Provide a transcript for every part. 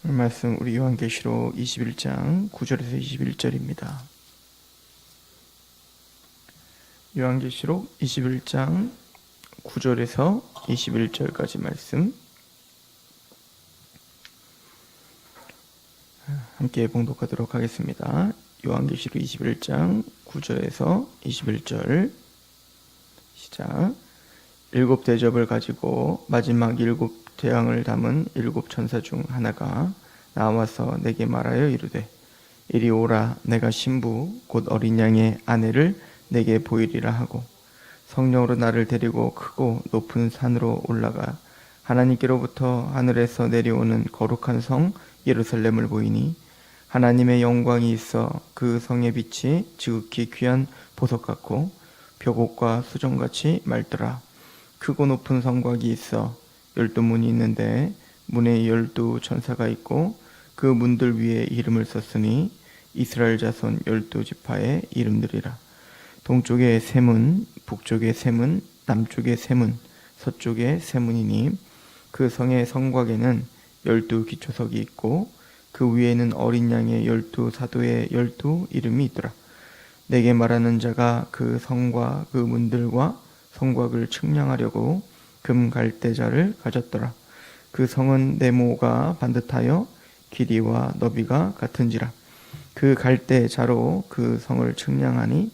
말씀 우리 요한계시록 21장 9절에서 21절입니다. 요한계시록 21장 9절에서 21절까지 말씀 함께 봉독하도록 하겠습니다. 요한계시록 21장 9절에서 21절 시작. 일곱 대접을 가지고 마지막 일곱 재앙을 담은 일곱 천사 중 하나가 나와서 내게 말하여 이르되 이리 오라. 내가 신부 곧 어린 양의 아내를 내게 보이리라 하고 성령으로 나를 데리고 크고 높은 산으로 올라가 하나님께로부터 하늘에서 내려오는 거룩한 성 예루살렘을 보이니 하나님의 영광이 있어 그 성의 빛이 지극히 귀한 보석 같고 벽옥과 수정같이 맑더라. 크고 높은 성곽이 있어 12문이 있는데 문에 12 천사가 있고 그 문들 위에 이름을 썼으니 이스라엘 자손 12지파의 이름들이라. 동쪽에 세 문, 북쪽에 세 문, 남쪽에 세 문, 서쪽에 세 문이니 그 성의 성곽에는 12 기초석이 있고 그 위에는 어린 양의 12 사도의 12 이름이 있더라. 내게 말하는 자가 그 성과 그 문들과 성곽을 측량하려고 금 갈대자를 가졌더라. 그 성은 네모가 반듯하여 길이와 너비가 같은지라. 그 갈대자로 그 성을 측량하니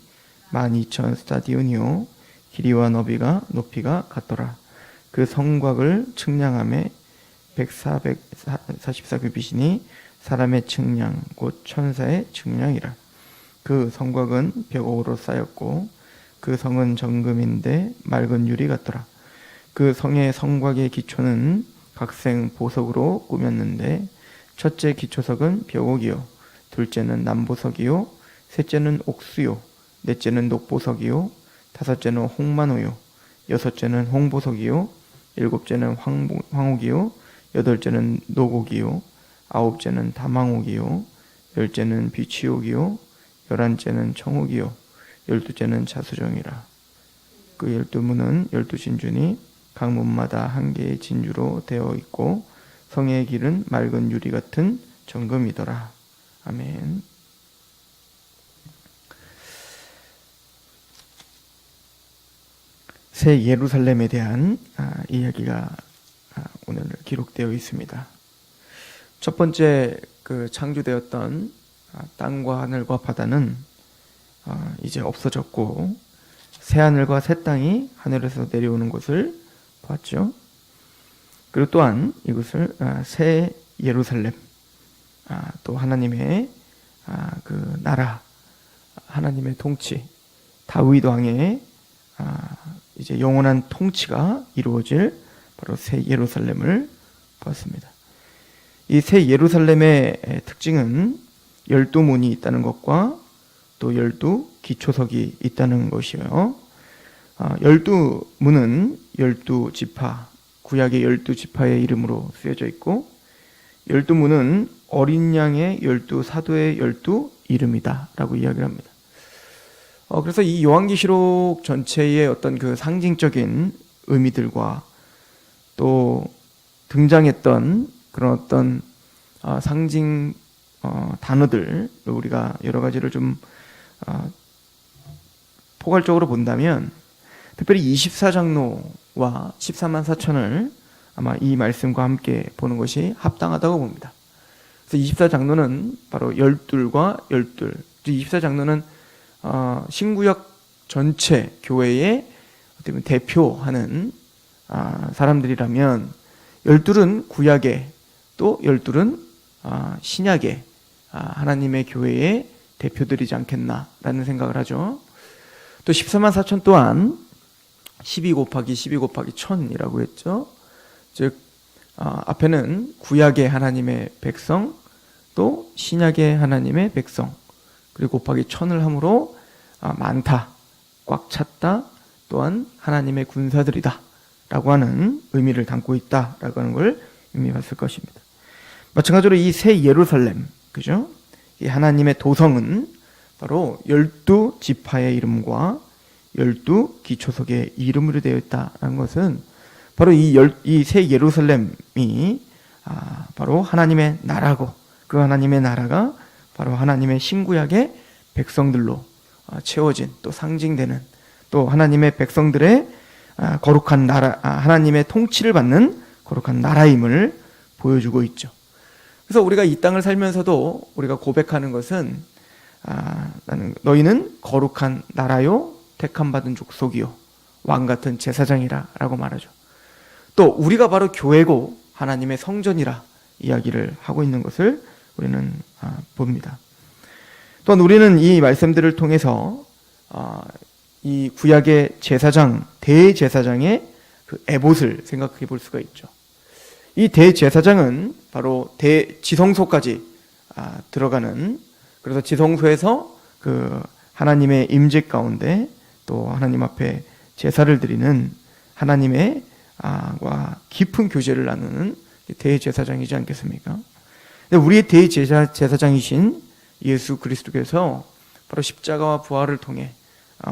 12,000 스타디온이요 길이와 너비가 높이가 같더라. 그 성곽을 측량함에 144규빗이니 사람의 측량 곧 천사의 측량이라. 그 성곽은 벽옥으로 쌓였고 그 성은 정금인데 맑은 유리 같더라. 그 성의 성곽의 기초는 각생 보석으로 꾸몄는데 첫째 기초석은 벽옥이요 둘째는 남보석이요 셋째는 옥수요 넷째는 녹보석이요 다섯째는 홍만호요 여섯째는 홍보석이요 일곱째는 황옥이요 여덟째는 노곡이요 아홉째는 다망옥이요 열째는 비취옥이요 열한째는 청옥이요 열두째는 자수정이라. 그 12문은 12진주니 각 문마다 한 개의 진주로 되어 있고 성의 길은 맑은 유리 같은 정금이더라. 아멘. 새 예루살렘에 대한 이야기가 오늘 기록되어 있습니다. 첫 번째 창조되었던 땅과 하늘과 바다는 이제 없어졌고 새 하늘과 새 땅이 하늘에서 내려오는 것을 봤죠. 그리고 또한 이것을 새 예루살렘, 또 하나님의 그 나라, 하나님의 통치, 다윗 왕의 이제 영원한 통치가 이루어질 바로 새 예루살렘을 봤습니다. 이 새 예루살렘의 특징은 12문이 있다는 것과 또 12 기초석이 있다는 것이에요. 12문은 12지파, 구약의 12지파의 이름으로 쓰여져 있고 12문은 어린 양의 12 사도의 12 이름이다 라고 이야기를 합니다. 그래서 이 요한계시록 전체의 어떤 그 상징적인 의미들과 또 등장했던 그런 어떤 상징 단어들 우리가 여러 가지를 좀 포괄적으로 본다면 특별히 24장로와 14만 4천을 아마 이 말씀과 함께 보는 것이 합당하다고 봅니다. 그래서 24장로는 바로 12과 12, 24장로는 신구약 전체 교회의 어떻게 보면 대표하는 사람들이라면 12은 구약의 또 12은 신약의 하나님의 교회의 대표들이지 않겠나라는 생각을 하죠. 또 14만 4천 또한 12 곱하기 12 곱하기 1000이라고 했죠. 즉 앞에는 구약의 하나님의 백성 또 신약의 하나님의 백성 그리고 곱하기 1000을 함으로 많다, 꽉 찼다, 또한 하나님의 군사들이다 라고 하는 의미를 담고 있다라고 하는 걸 이미 봤을 것입니다. 마찬가지로 이 새 예루살렘, 그죠? 이 하나님의 도성은 바로 12지파의 이름과 12 기초석의 이름으로 되어 있다는 것은 바로 이 새 예루살렘이 바로 하나님의 나라고, 그 하나님의 나라가 바로 하나님의 신구약의 백성들로 채워진, 또 상징되는, 또 하나님의 백성들의 거룩한 나라, 하나님의 통치를 받는 거룩한 나라임을 보여주고 있죠. 그래서 우리가 이 땅을 살면서도 우리가 고백하는 것은 너희는 거룩한 나라요, 택함 받은 족속이요, 왕 같은 제사장이라 라고 말하죠. 또 우리가 바로 교회고 하나님의 성전이라 이야기를 하고 있는 것을 우리는 봅니다. 또한 우리는 이 말씀들을 통해서 이 구약의 제사장, 대제사장의 그 에봇을 생각해 볼 수가 있죠. 이 대제사장은 바로 지성소까지 들어가는, 그래서 지성소에서 그 하나님의 임재 가운데 또 하나님 앞에 제사를 드리는 하나님의 와 깊은 교제를 나누는 대제사장이지 않겠습니까? 근데 우리의 대제사장이신 예수 그리스도께서 바로 십자가와 부활을 통해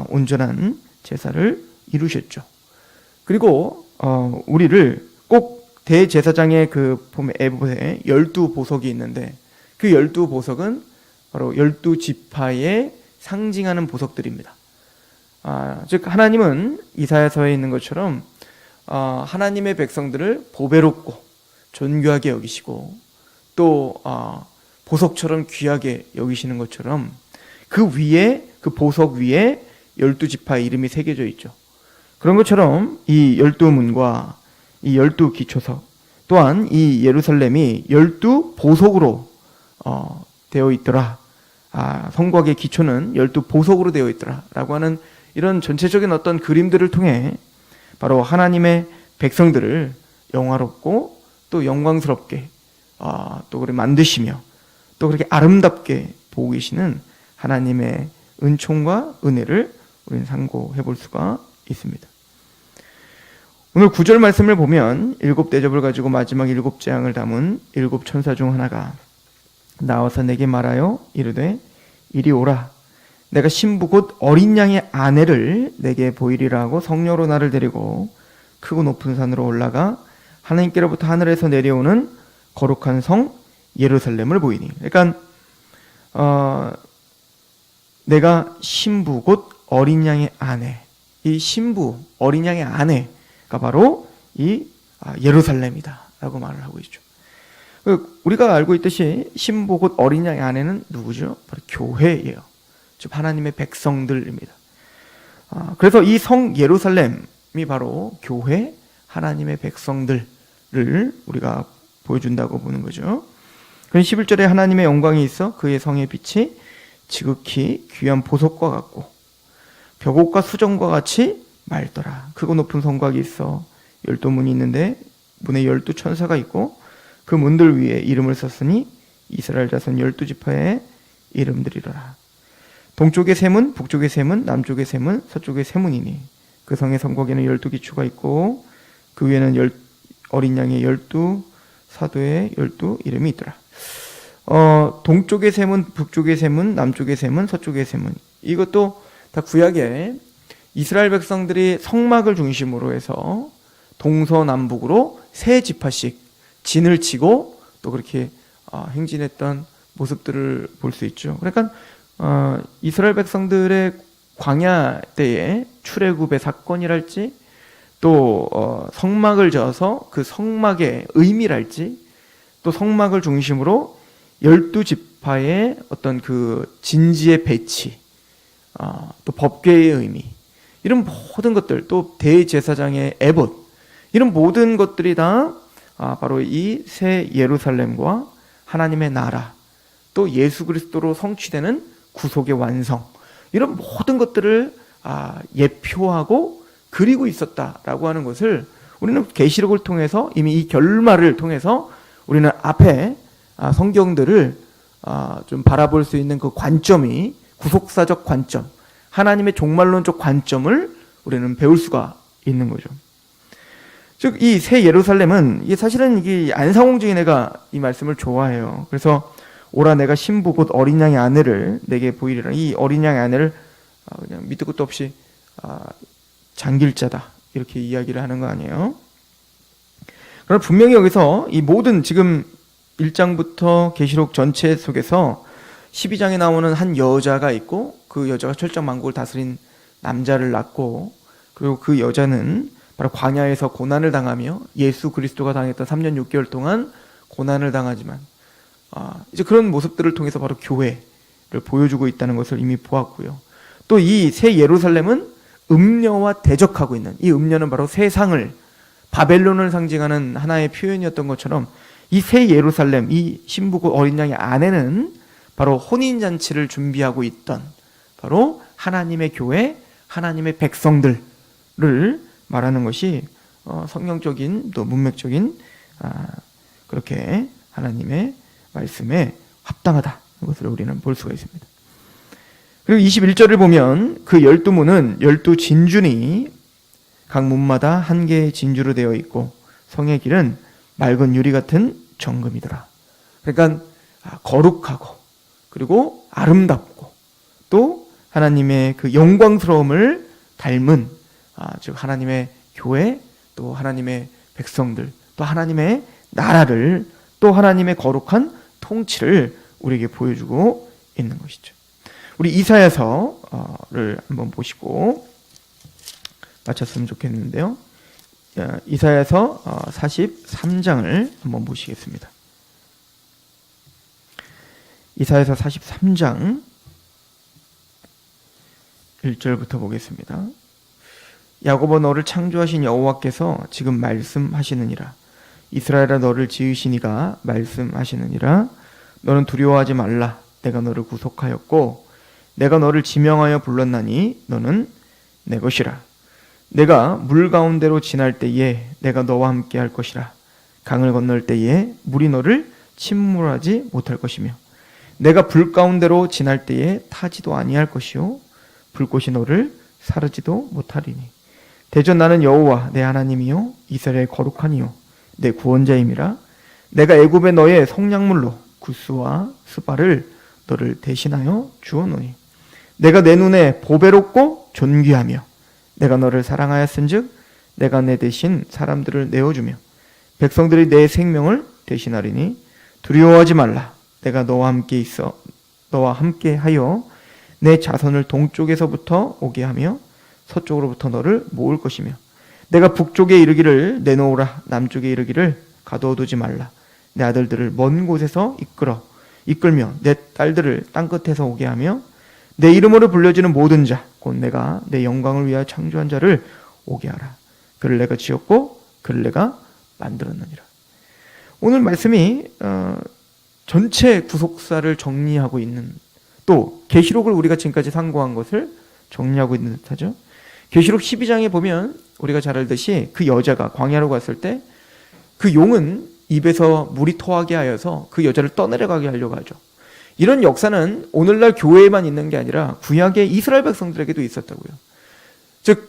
온전한 제사를 이루셨죠. 그리고 우리를 꼭 대제사장의 그 보면 에봇에 12보석이 있는데, 그 12보석은 바로 12지파에 상징하는 보석들입니다. 즉 하나님은 이사야서에 있는 것처럼 하나님의 백성들을 보배롭고 존귀하게 여기시고, 또 보석처럼 귀하게 여기시는 것처럼 그 위에, 그 보석 위에 12지파의 이름이 새겨져 있죠. 그런 것처럼 이 12문과 이 12기초석, 또한 이 예루살렘이 12보석으로 되어 있더라. 성곽의 기초는 12보석으로 되어 있더라 라고 하는 이런 전체적인 어떤 그림들을 통해 바로 하나님의 백성들을 영화롭고 또 영광스럽게 또 그렇게 만드시며 또 그렇게 아름답게 보고 계시는 하나님의 은총과 은혜를 우리는 상고해 볼 수가 있습니다. 오늘 9절 말씀을 보면 7대접을 가지고 마지막 7재앙을 담은 7천사 중 하나가 나와서 내게 말하여 이르되 이리 오라, 내가 신부 곧 어린 양의 아내를 내게 보이리라 하고 성령으로 나를 데리고 크고 높은 산으로 올라가 하나님께로부터 하늘에서 내려오는 거룩한 성 예루살렘을 보이니. 그러니까 내가 신부 곧 어린 양의 아내, 이 신부 어린 양의 아내가 바로 이 예루살렘이다 라고 말을 하고 있죠. 우리가 알고 있듯이 신부 곧 어린 양의 아내는 누구죠? 바로 교회예요. 즉 하나님의 백성들입니다. 그래서 이 성 예루살렘이 바로 교회, 하나님의 백성들을 우리가 보여준다고 보는 거죠. 그럼 11절에 하나님의 영광이 있어 그의 성의 빛이 지극히 귀한 보석과 같고 벽옥과 수정과 같이 맑더라. 크고 높은 성곽이 있어 12문이 있는데 문에 12천사가 있고 그 문들 위에 이름을 썼으니 이스라엘 자손 12지파의 이름들이로라. 동쪽의 세 문, 북쪽의 세 문, 남쪽의 세 문, 서쪽의 세 문이니 그 성의 성곽에는 12기초가 있고 그 위에는 어린 양의 12 사도의 12 이름이 있더라. 동쪽의 세 문, 북쪽의 세 문, 남쪽의 세 문, 서쪽의 세 문, 이것도 다 구약에 이스라엘 백성들이 성막을 중심으로 해서 동서남북으로 세 지파씩 진을 치고 또 그렇게 행진했던 모습들을 볼 수 있죠. 그러니까 이스라엘 백성들의 광야 때의 출애굽의 사건이랄지 또 성막을 저어서 그 성막의 의미랄지 또 성막을 중심으로 12지파의 어떤 그 진지의 배치, 또 법궤의 의미, 이런 모든 것들, 또 대제사장의 에봇, 이런 모든 것들이 다 바로 이 새 예루살렘과 하나님의 나라, 또 예수 그리스도로 성취되는 구속의 완성, 이런 모든 것들을 예표하고 그리고 있었다라고 하는 것을 우리는 계시록을 통해서 이미 이 결말을 통해서 우리는 앞에 성경들을 좀 바라볼 수 있는 그 관점이 구속사적 관점, 하나님의 종말론적 관점을 우리는 배울 수가 있는 거죠. 즉 이 새 예루살렘은 사실은 이게 안상홍 증인회가 이 말씀을 좋아해요. 그래서 오라 내가 신부 곧 어린 양의 아내를 내게 보이리라. 이 어린 양의 아내를 그냥 밑도 끝도 없이 장길자다 이렇게 이야기를 하는 거 아니에요. 그러나 분명히 여기서 이 모든 지금 1장부터 계시록 전체 속에서 12장에 나오는 한 여자가 있고, 그 여자가 천정만국을 다스린 남자를 낳고, 그리고 그 여자는 바로 광야에서 고난을 당하며 예수 그리스도가 당했던 3년 6개월 동안 고난을 당하지만 이제 그런 모습들을 통해서 바로 교회를 보여주고 있다는 것을 이미 보았고요. 또 이 새 예루살렘은 음녀와 대적하고 있는, 이 음녀는 바로 세상을, 바벨론을 상징하는 하나의 표현이었던 것처럼 이 새 예루살렘, 이 신부고 어린 양의 아내는 바로 혼인잔치를 준비하고 있던 바로 하나님의 교회, 하나님의 백성들을 말하는 것이 성경적인 또 문맥적인 그렇게 하나님의 말씀에 합당하다, 이것을 우리는 볼 수가 있습니다. 그리고 21절을 보면 그 12문은 12진주니 각 문마다 한 개의 진주로 되어 있고 성의 길은 맑은 유리 같은 정금이더라. 그러니까 거룩하고 그리고 아름답고 또 하나님의 그 영광스러움을 닮은, 즉 하나님의 교회, 또 하나님의 백성들, 또 하나님의 나라를, 또 하나님의 거룩한 통치를 우리에게 보여주고 있는 것이죠. 우리 이사야서를 한번 보시고 마쳤으면 좋겠는데요. 이사야서 43장을 한번 보시겠습니다. 이사야서 43장 1절부터 보겠습니다. 야곱아, 너를 창조하신 여호와께서 지금 말씀하시느니라. 이스라엘아, 너를 지으신 이가 말씀하시느니라. 너는 두려워하지 말라. 내가 너를 구속하였고 내가 너를 지명하여 불렀나니 너는 내 것이라. 내가 물 가운데로 지날 때에 내가 너와 함께 할 것이라. 강을 건널 때에 물이 너를 침몰하지 못할 것이며 내가 불 가운데로 지날 때에 타지도 아니할 것이요 불꽃이 너를 사르지도 못하리니 대전 나는 여호와 내 하나님이요 이스라엘의 거룩하니요 내 구원자임이라. 내가 애굽에 너의 성량물로 구스와 스바를 너를 대신하여 주었노니 내가 내 눈에 보배롭고 존귀하며 내가 너를 사랑하였은즉 내가 내 대신 사람들을 내어주며 백성들이 내 생명을 대신하리니 두려워하지 말라. 내가 너와 함께 있어 너와 함께 하여 내 자손을 동쪽에서부터 오게 하며 서쪽으로부터 너를 모을 것이며 내가 북쪽에 이르기를 내놓으라. 남쪽에 이르기를 가둬두지 말라. 내 아들들을 먼 곳에서 이끌며 내 딸들을 땅끝에서 오게 하며 내 이름으로 불려지는 모든 자 곧 내가 내 영광을 위하여 창조한 자를 오게 하라. 그를 내가 지었고 그를 내가 만들었느니라. 오늘 말씀이 전체 구속사를 정리하고 있는, 또 계시록을 우리가 지금까지 상고한 것을 정리하고 있는 듯하죠. 계시록 12장에 보면 우리가 잘 알듯이 그 여자가 광야로 갔을 때 그 용은 입에서 물이 토하게 하여서 그 여자를 떠내려가게 하려고 하죠. 이런 역사는 오늘날 교회에만 있는 게 아니라 구약의 이스라엘 백성들에게도 있었다고요. 즉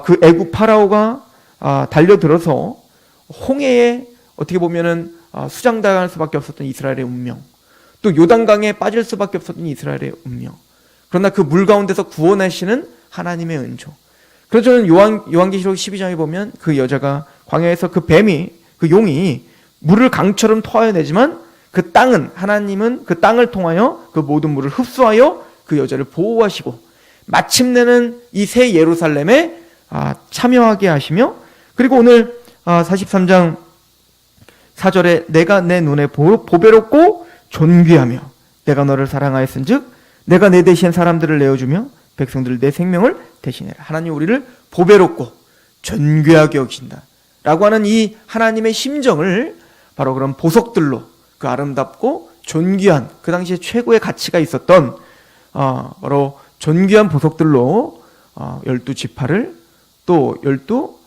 그 애굽 파라오가 달려들어서 홍해에 어떻게 보면은 수장당할 수밖에 없었던 이스라엘의 운명, 또 요단강에 빠질 수밖에 없었던 이스라엘의 운명, 그러나 그 물 가운데서 구원하시는 하나님의 은총. 그래서 저는 요한계시록 12장에 보면 그 여자가 광야에서 그 뱀이, 그 용이 물을 강처럼 토하여내지만 그 땅은, 하나님은 그 땅을 통하여 그 모든 물을 흡수하여 그 여자를 보호하시고 마침내는 이 새 예루살렘에 참여하게 하시며, 그리고 오늘 43장 4절에 내가 내 눈에 보배롭고 존귀하며 내가 너를 사랑하였은즉 내가 내 대신 사람들을 내어주며 백성들 내 생명을 대신해라. 하나님 우리를 보배롭고 존귀하게 여기신다 라고 하는 이 하나님의 심정을 바로 그런 보석들로, 그 아름답고 존귀한, 그 당시에 최고의 가치가 있었던 바로 존귀한 보석들로 12지파를, 또 12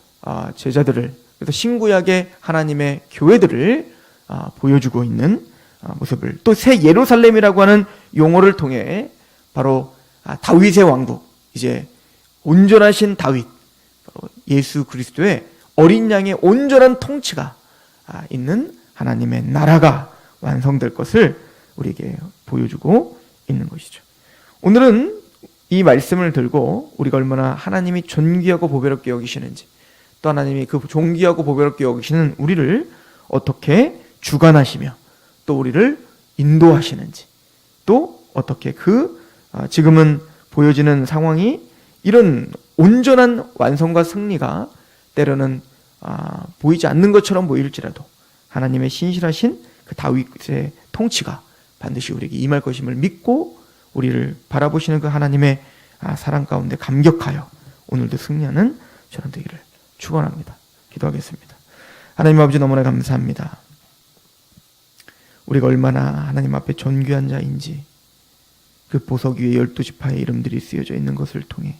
제자들을, 그래서 신구약의 하나님의 교회들을 보여주고 있는 모습을, 또 새 예루살렘이라고 하는 용어를 통해 바로 다윗의 왕국, 이제 온전하신 다윗, 바로 예수 그리스도의 어린 양의 온전한 통치가 있는 하나님의 나라가 완성될 것을 우리에게 보여주고 있는 것이죠. 오늘은 이 말씀을 들고 우리가 얼마나 하나님이 존귀하고 보배롭게 여기시는지, 또 하나님이 그 존귀하고 보배롭게 여기시는 우리를 어떻게 주관하시며 또 우리를 인도하시는지, 또 어떻게 지금은 보여지는 상황이 이런 온전한 완성과 승리가 때로는 보이지 않는 것처럼 보일지라도 하나님의 신실하신 그 다윗의 통치가 반드시 우리에게 임할 것임을 믿고 우리를 바라보시는 그 하나님의 사랑 가운데 감격하여 오늘도 승리하는 저는 되기를 축원합니다. 기도하겠습니다. 하나님 아버지, 너무나 감사합니다. 우리가 얼마나 하나님 앞에 존귀한 자인지 그 보석 위에 12지파의 이름들이 쓰여져 있는 것을 통해,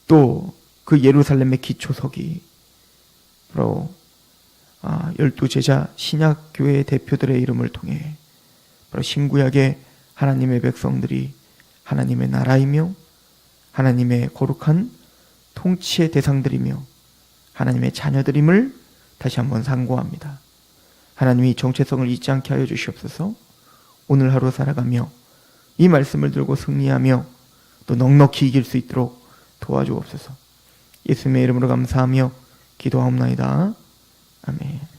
또 그 예루살렘의 기초석이 바로 12제자 신약교회의 대표들의 이름을 통해 바로 신구약의 하나님의 백성들이 하나님의 나라이며 하나님의 거룩한 통치의 대상들이며 하나님의 자녀들임을 다시 한번 상고합니다. 하나님이 정체성을 잊지 않게 하여 주시옵소서. 오늘 하루 살아가며 이 말씀을 들고 승리하며 또 넉넉히 이길 수 있도록 도와주옵소서. 예수님의 이름으로 감사하며 기도하옵나이다. 아멘.